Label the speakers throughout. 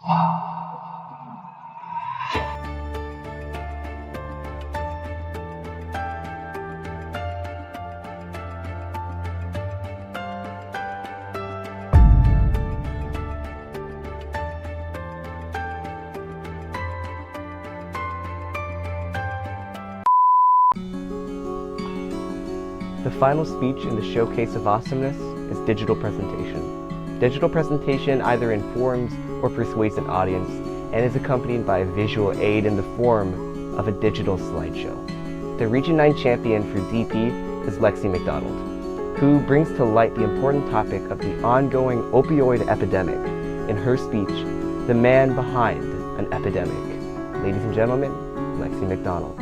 Speaker 1: The final speech in the Showcase of Awesomeness is digital presentation. Digital presentation either informs or persuades an audience and is accompanied by a visual aid in the form of a digital slideshow. The Region 9 champion for DP is Lexie Mcdonald, who brings to light the important topic of the ongoing opioid epidemic in her speech, The Man Behind an Epidemic. Ladies and gentlemen, Lexie Mcdonald.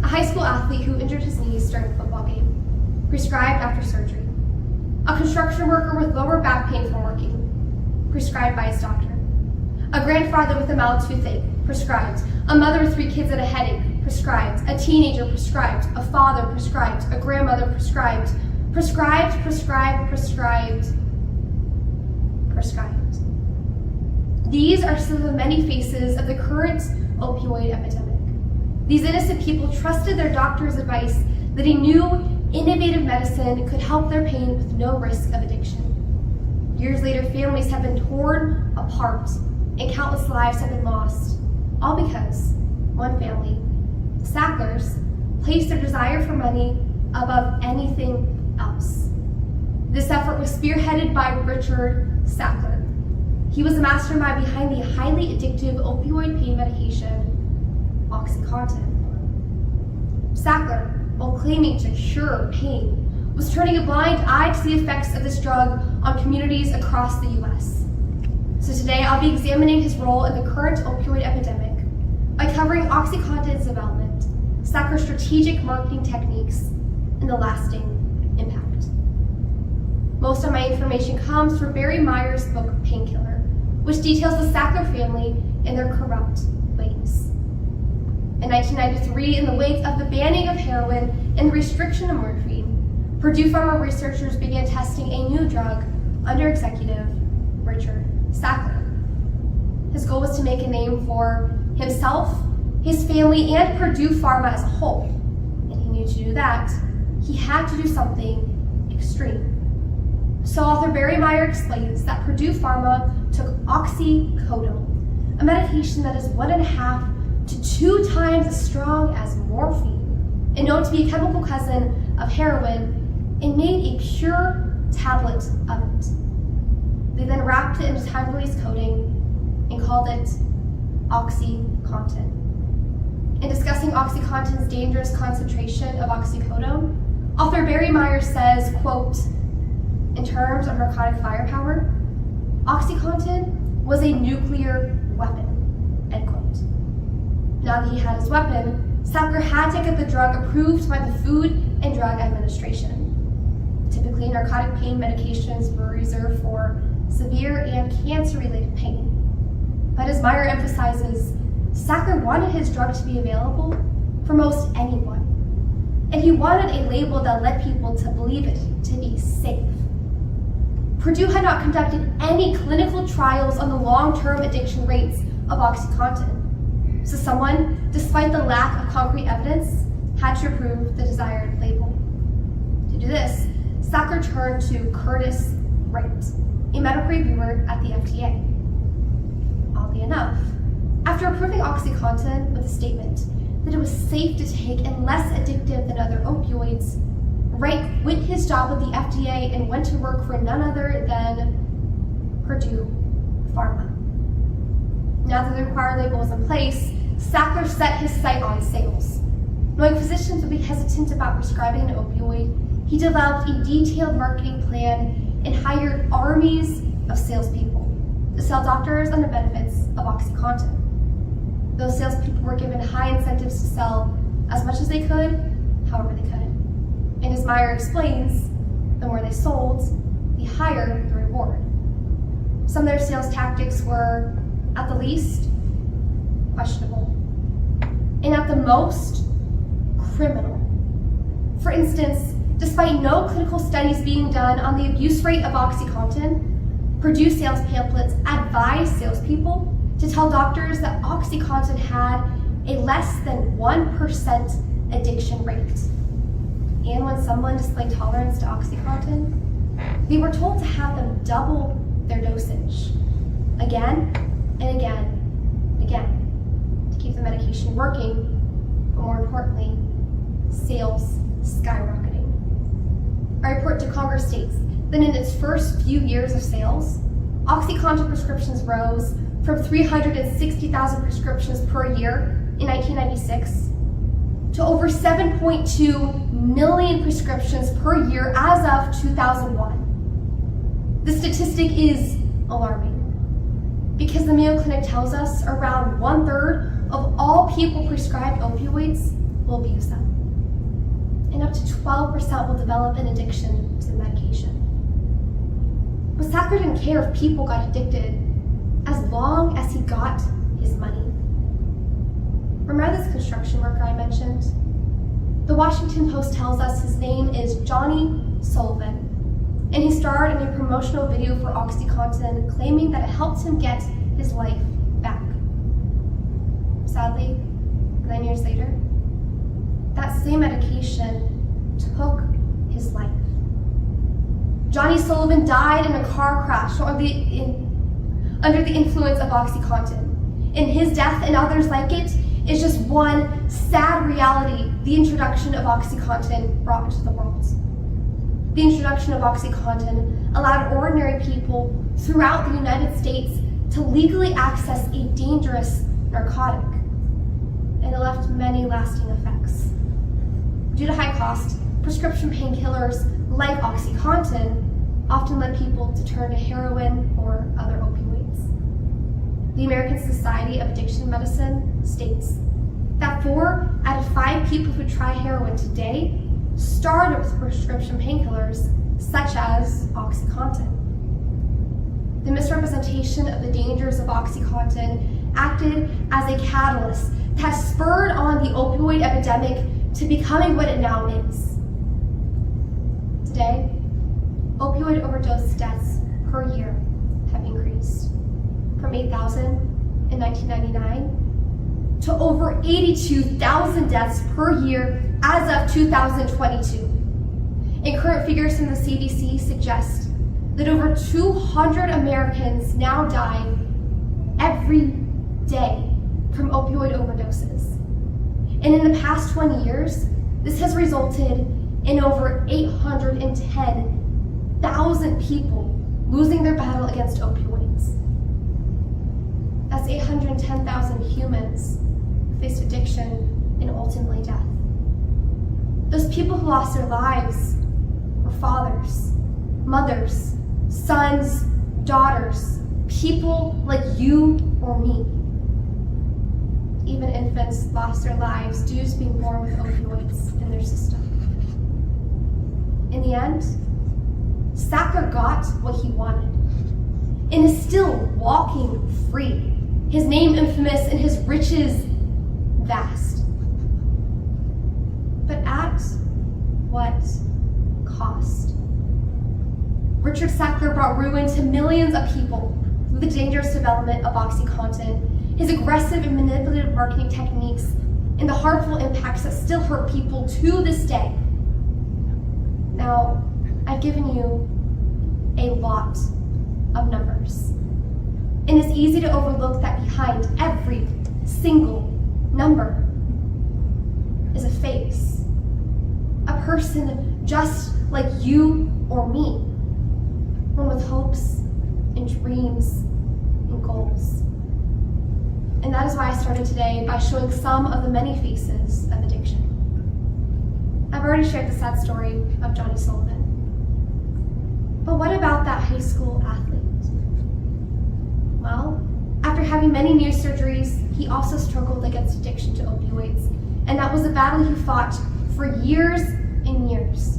Speaker 2: A high school athlete who injured his knees during a football game, prescribed after surgery. A construction worker with lower back pain from working, prescribed by his doctor. A grandfather with a mild toothache, prescribed. A mother with 3 kids and a headache, prescribed. A teenager, prescribed. A father, prescribed. A grandmother, prescribed. Prescribed, prescribed, prescribed, prescribed. These are some of the many faces of the current opioid epidemic. These innocent people trusted their doctor's advice that a new, innovative medicine could help their pain with no risk of addiction. Years later, families have been torn apart and countless lives have been lost, all because one family, the Sacklers, placed their desire for money above anything else. This effort was spearheaded by Richard Sackler. He was the mastermind behind the highly addictive opioid pain medication, OxyContin. Sackler, while claiming to cure pain, was turning a blind eye to the effects of this drug on communities across the U.S. So today I'll be examining his role in the current opioid epidemic by covering OxyContin's development, Sackler's strategic marketing techniques, and the lasting impact. Most of my information comes from Barry Meyer's book, Painkiller, which details the Sackler family and their corrupt ways. In 1993, in the wake of the banning of heroin and the restriction of morphine, Purdue Pharma researchers began testing a new drug under executive Richard Sackler. His goal was to make a name for himself, his family, and Purdue Pharma as a whole. And he knew to do that, he had to do something extreme. So author Barry Meyer explains that Purdue Pharma took oxycodone, a medication that is 1.5 to 2 times as strong as morphine, and known to be a chemical cousin of heroin, and made a pure tablet of it. They then wrapped it in a time-release coating and called it OxyContin. In discussing OxyContin's dangerous concentration of oxycodone, author Barry Meyer says, quote, "In terms of narcotic firepower, OxyContin was a nuclear weapon," end quote. Now that he had his weapon, Sackler had to get the drug approved by the Food and Drug Administration. Typically, narcotic pain medications were reserved for severe and cancer-related pain. But as Meyer emphasizes, Sackler wanted his drug to be available for most anyone. And he wanted a label that led people to believe it to be safe. Purdue had not conducted any clinical trials on the long-term addiction rates of OxyContin. So someone, despite the lack of concrete evidence, had to approve the desired label. To do this, Sackler turned to Curtis Wright, a medical reviewer at the FDA. Oddly enough, after approving OxyContin with a statement that it was safe to take and less addictive than other opioids, Wright quit his job with the FDA and went to work for none other than Purdue Pharma. Now that the required label was in place, Sackler set his sight on sales. Knowing physicians would be hesitant about prescribing an opioid, he developed a detailed marketing plan and hired armies of salespeople to sell doctors on the benefits of OxyContin. Those salespeople were given high incentives to sell as much as they could, however they could. And as Meyer explains, the more they sold, the higher the reward. Some of their sales tactics were, at the least, questionable, and at the most, criminal. For instance, despite no clinical studies being done on the abuse rate of OxyContin, produce sales pamphlets, advise salespeople to tell doctors that OxyContin had a less than 1% addiction rate. And when someone displayed tolerance to OxyContin, they were told to have them double their dosage, again and again and again, to keep the medication working, but more importantly, sales skyrocketing. A report to Congress states that in its first few years of sales, OxyContin prescriptions rose from 360,000 prescriptions per year in 1996 to over 7.2 million prescriptions per year as of 2001. The statistic is alarming because the Mayo Clinic tells us around 1/3 of all people prescribed opioids will abuse them, and up to 12% will develop an addiction to the medication. But Sacker didn't care if people got addicted as long as he got his money. Remember this construction worker I mentioned? The Washington Post tells us his name is Johnny Sullivan, and he starred in a promotional video for OxyContin, claiming that it helped him get his life back. Sadly, 9 years later, that same medication took his life. Johnny Sullivan died in a car crash under the influence of OxyContin. And his death and others like it is just one sad reality the introduction of OxyContin brought into the world. The introduction of OxyContin allowed ordinary people throughout the United States to legally access a dangerous narcotic, and it left many lasting effects. Due to high cost, prescription painkillers like OxyContin often led people to turn to heroin or other opioids. The American Society of Addiction Medicine states that 4 out of 5 people who try heroin today started with prescription painkillers such as OxyContin. The misrepresentation of the dangers of OxyContin acted as a catalyst that spurred on the opioid epidemic to becoming what it now is. Today, opioid overdose deaths per year have increased from 8,000 in 1999 to over 82,000 deaths per year as of 2022. And current figures from the CDC suggest that over 200 Americans now die every day from opioid overdoses. And in the past 20 years, this has resulted in over 810,000 people losing their battle against opioids. That's 810,000 humans who faced addiction and ultimately death. Those people who lost their lives were fathers, mothers, sons, daughters, people like you or me. Even infants lost their lives due to being born with opioids in their system. In the end, Sacker got what he wanted and is still walking free. His name infamous and his riches vast. But at what cost? Richard Sacker brought ruin to millions of people through the dangerous development of OxyContin, his aggressive and manipulative marketing techniques, and the harmful impacts that still hurt people to this day. Now, I've given you a lot of numbers, and it's easy to overlook that behind every single number is a face, a person just like you or me, one with hopes and dreams and goals. And that is why I started today by showing some of the many faces of addiction. I've already shared the sad story of Johnny Sullivan. But what about that high school athlete? Well, after having many knee surgeries, he also struggled against addiction to opioids. And that was a battle he fought for years and years.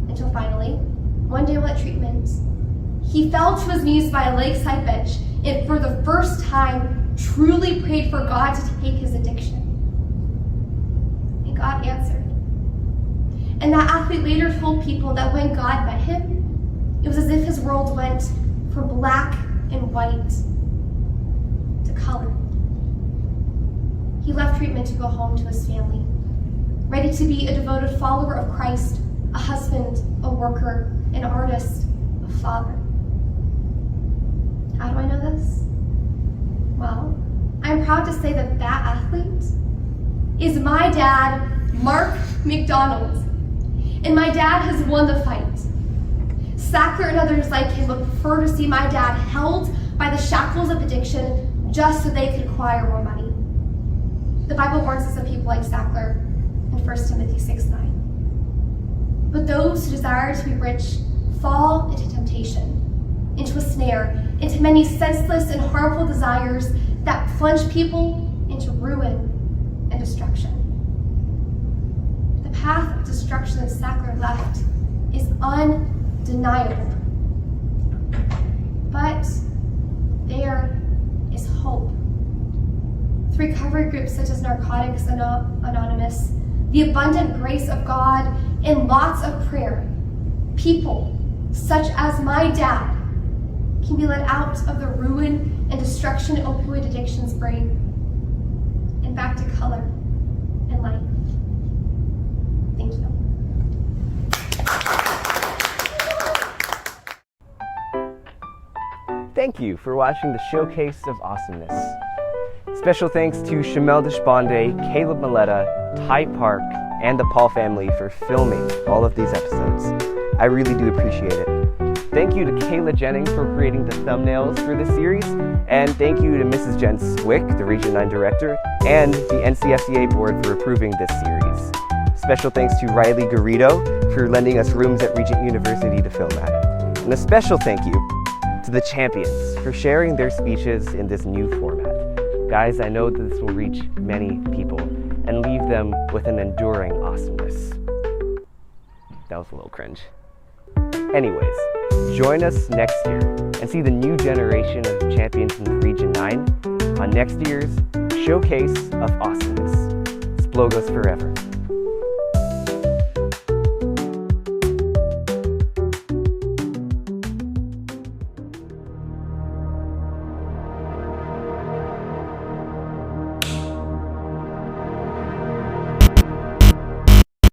Speaker 2: Until finally, one day while at treatment, he fell to his knees by a lakeside bench and for the first time truly prayed for God to take his addiction. And God answered. And that athlete later told people that when God met him, it was as if his world went from black and white to color. He left treatment to go home to his family, ready to be a devoted follower of Christ, a husband, a worker, an artist, a father. How do I know this? Well, I'm proud to say that that athlete is my dad, Mark McDonald. And my dad has won the fight. Sackler and others like him would prefer to see my dad held by the shackles of addiction just so they could acquire more money. The Bible warns us of people like Sackler in 1 Timothy 6:9. But those who desire to be rich fall into temptation, into a snare, into many senseless and harmful desires that plunge people into ruin and destruction. The path of destruction that Sackler left is undeniable. But there is hope. Through recovery groups such as Narcotics Anonymous, the abundant grace of God, and lots of prayer, people such as my dad can be led out of the ruin and destruction opioid addictions bring and back to color and light. Thank you.
Speaker 1: Thank you for watching the Showcase of Awesomeness. Special thanks to Shamel Deshbande, Caleb Maletta, Ty Park, and the Paul family for filming all of these episodes. I really do appreciate it. Thank you to Kayla Jennings for creating the thumbnails for this series, and thank you to Mrs. Jen Swick, the Region 9 Director, and the NCFCA Board for approving this series. Special thanks to Riley Garrido for lending us rooms at Regent University to film at. And a special thank you to the champions for sharing their speeches in this new format. Guys, I know that this will reach many people and leave them with an enduring awesomeness. That was a little cringe. Anyways, join us next year and see the new generation of champions in Region 9 on next year's Showcase of Awesomeness. Splogos forever.